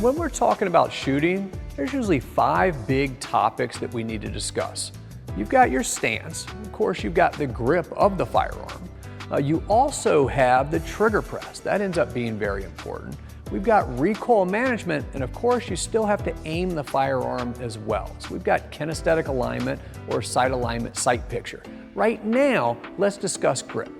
when we're talking about shooting, there's usually 5 big topics that we need to discuss. You've got your stance. Of course, you've got the grip of the firearm. You also have the trigger press. That ends up being very important. We've got recoil management, and of course, you still have to aim the firearm as well. So we've got kinesthetic alignment or sight alignment, sight picture. Right now, let's discuss grip.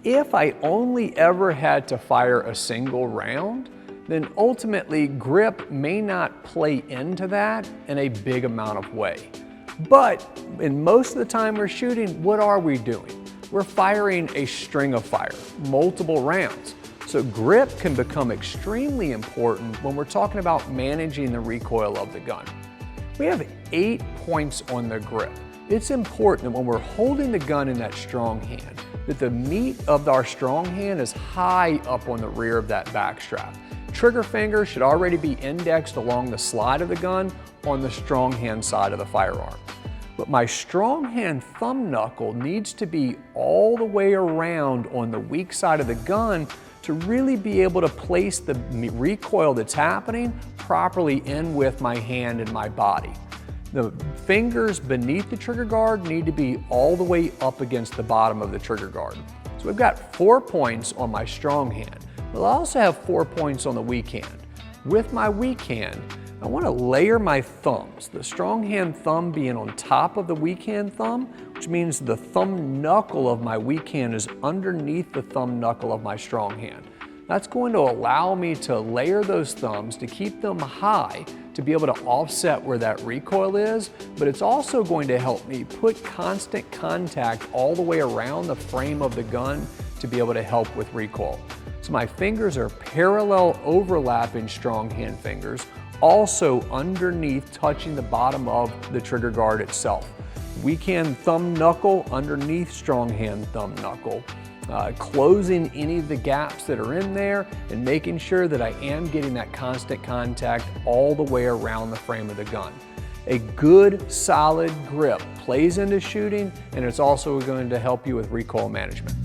If I only ever had to fire a single round, then ultimately grip may not play into that in a big amount of way. But in most of the time we're shooting, what are we doing? We're firing a string of fire, multiple rounds. So grip can become extremely important when we're talking about managing the recoil of the gun. We have 8 points on the grip. It's important that when we're holding the gun in that strong hand, that the meat of our strong hand is high up on the rear of that back strap. Trigger finger should already be indexed along the slide of the gun on the strong hand side of the firearm. But my strong hand thumb knuckle needs to be all the way around on the weak side of the gun to really be able to place the recoil that's happening properly in with my hand and my body. The fingers beneath the trigger guard need to be all the way up against the bottom of the trigger guard. So we've got 4 points on my strong hand. But I also have 4 points on the weak hand. With my weak hand, I want to layer my thumbs, the strong hand thumb being on top of the weak hand thumb, which means the thumb knuckle of my weak hand is underneath the thumb knuckle of my strong hand. That's going to allow me to layer those thumbs to keep them high to be able to offset where that recoil is, but it's also going to help me put constant contact all the way around the frame of the gun to be able to help with recoil. So my fingers are parallel overlapping strong hand fingers, also underneath touching the bottom of the trigger guard itself. Weak hand thumb knuckle underneath strong hand thumb knuckle. Closing any of the gaps that are in there and making sure that I am getting that constant contact all the way around the frame of the gun. A good, solid grip plays into shooting, and it's also going to help you with recoil management.